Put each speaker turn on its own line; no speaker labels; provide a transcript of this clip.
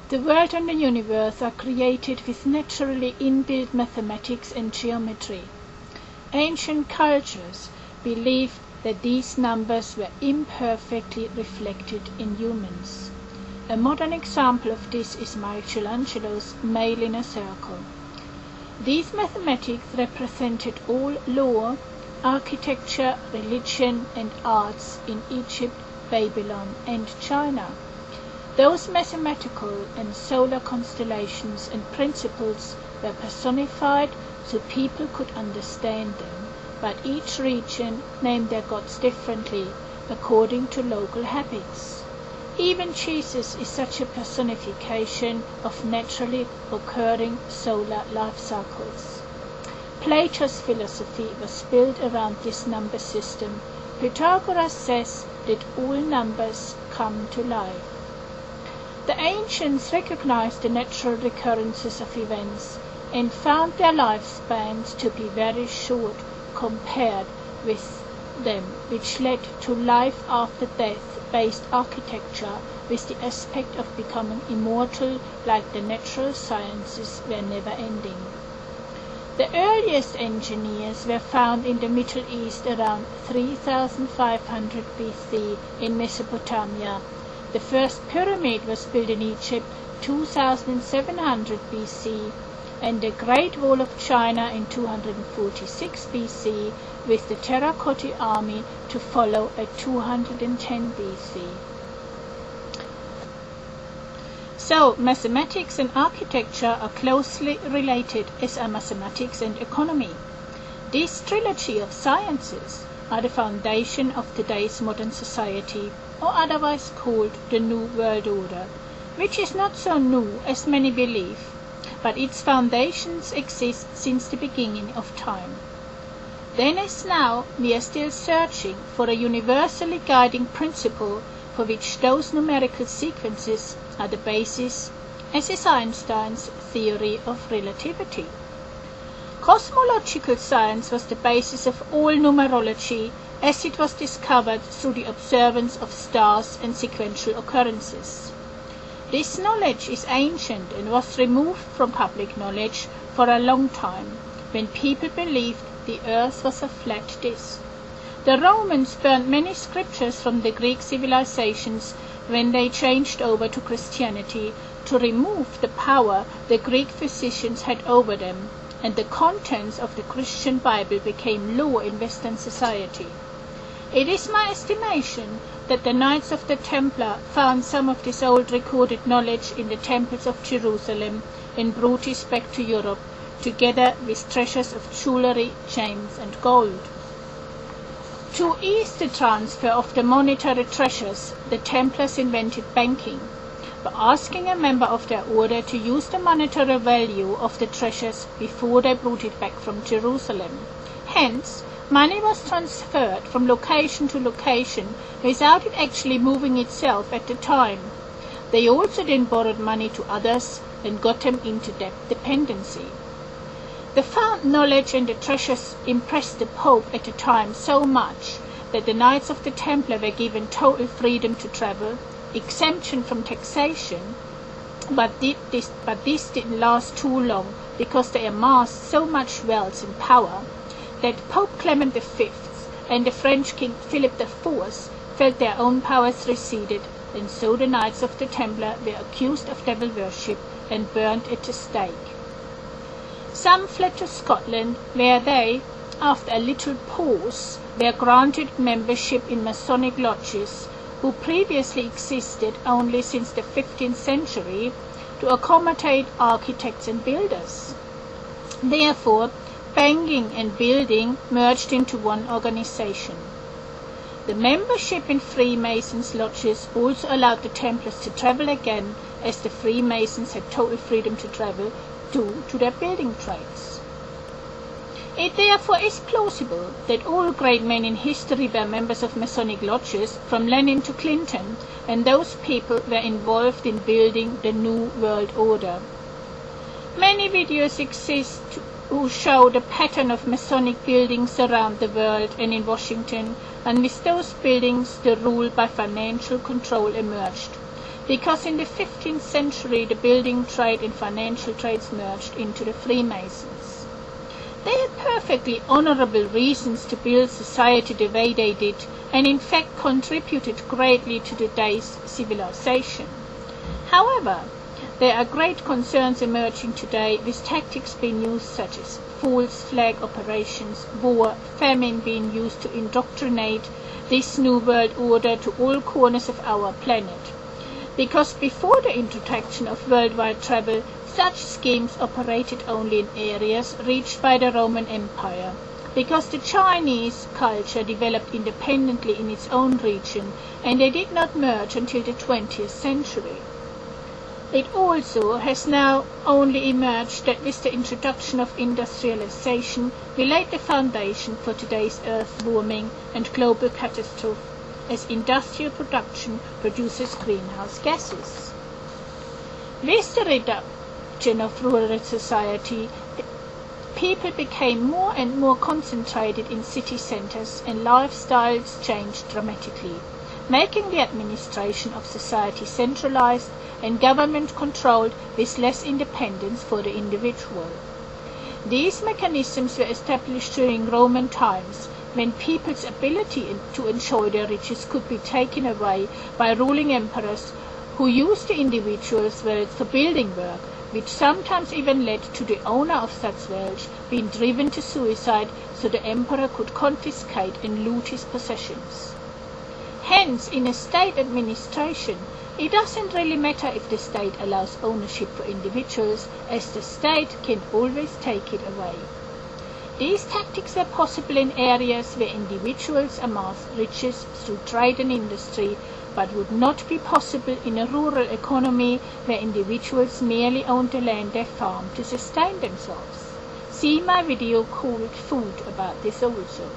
The world and the universe are created with naturally inbuilt mathematics and geometry. Ancient cultures believed that these numbers were imperfectly reflected in humans. A modern example of this is Michelangelo's Male in a Circle. These mathematics represented all law, architecture, religion and arts in Egypt, Babylon and China. Those mathematical and solar constellations and principles were personified so people could understand them, but each region named their gods differently according to local habits. Even Jesus is such a personification of naturally occurring solar life cycles. Plato's philosophy was built around this number system. Pythagoras says that all numbers come to life. The ancients recognized the natural recurrences of events and found their lifespans to be very short compared with them, which led to life after death-based architecture with the aspect of becoming immortal, like the natural sciences were never-ending. The earliest engineers were found in the Middle East around 3500 BC in Mesopotamia. The first pyramid was built in Egypt 2700 BC, and the Great Wall of China in 246 BC, with the Terracotta Army to follow at 210 BC. So, mathematics and architecture are closely related, as are mathematics and economy. This trilogy of sciences are the foundation of today's modern society, or otherwise called the New World Order, which is not so new as many believe, but its foundations exist since the beginning of time. Then as now, we are still searching for a universally guiding principle for which those numerical sequences are the basis, as is Einstein's theory of relativity. Cosmological science was the basis of all numerology, as it was discovered through the observance of stars and sequential occurrences. This knowledge is ancient and was removed from public knowledge for a long time, when people believed the earth was a flat disk. The Romans burned many scriptures from the Greek civilizations when they changed over to Christianity to remove the power the Greek physicians had over them, and the contents of the Christian Bible became law in Western society. It is my estimation that the Knights of the Templar found some of this old recorded knowledge in the temples of Jerusalem and brought it back to Europe, together with treasures of jewelry, gems and gold. To ease the transfer of the monetary treasures, the Templars invented banking, by asking a member of their order to use the monetary value of the treasures before they brought it back from Jerusalem. Hence, money was transferred from location to location without it actually moving itself at the time. They also then borrowed money to others and got them into debt dependency. The found knowledge and the treasures impressed the Pope at the time so much that the Knights of the Templar were given total freedom to travel, exemption from taxation, but this didn't last too long because they amassed so much wealth and power that Pope Clement V and the French King Philip IV felt their own powers receded, and so the Knights of the Templar were accused of devil worship and burned at the stake. Some fled to Scotland, where they, after a little pause, were granted membership in Masonic lodges, who previously existed only since the 15th century, to accommodate architects and builders. Therefore, banking and building merged into one organization. The membership in Freemasons' lodges also allowed the Templars to travel again, as the Freemasons had total freedom to travel to their building trades. It therefore is plausible that all great men in history were members of Masonic lodges, from Lenin to Clinton, and those people were involved in building the New World Order. Many videos exist who show the pattern of Masonic buildings around the world and in Washington, and with those buildings the rule by financial control emerged. because in the 15th century the building trade and financial trades merged into the Freemasons. They had perfectly honorable reasons to build society the way they did, and in fact contributed greatly to today's civilization. However, there are great concerns emerging today with tactics being used such as false flag operations, war, famine being used to indoctrinate this new world order to all corners of our planet. Because before the introduction of worldwide travel, such schemes operated only in areas reached by the Roman Empire, because the Chinese culture developed independently in its own region, and they did not merge until the 20th century. It also has now only emerged that with the introduction of industrialization, we laid the foundation for today's earth warming and global catastrophe, as industrial production produces greenhouse gases. With the reduction of rural society, people became more and more concentrated in city centers, and lifestyles changed dramatically, making the administration of society centralized and government controlled with less independence for the individual. These mechanisms were established during Roman times, when people's ability to enjoy their riches could be taken away by ruling emperors who used the individual's wealth for building work, which sometimes even led to the owner of such wealth being driven to suicide so the emperor could confiscate and loot his possessions. Hence, in a state administration, it doesn't really matter if the state allows ownership for individuals, as the state can always take it away. These tactics are possible in areas where individuals amass riches through trade and industry, but would not be possible in a rural economy where individuals merely own the land they farm to sustain themselves. See my video called Food about this also.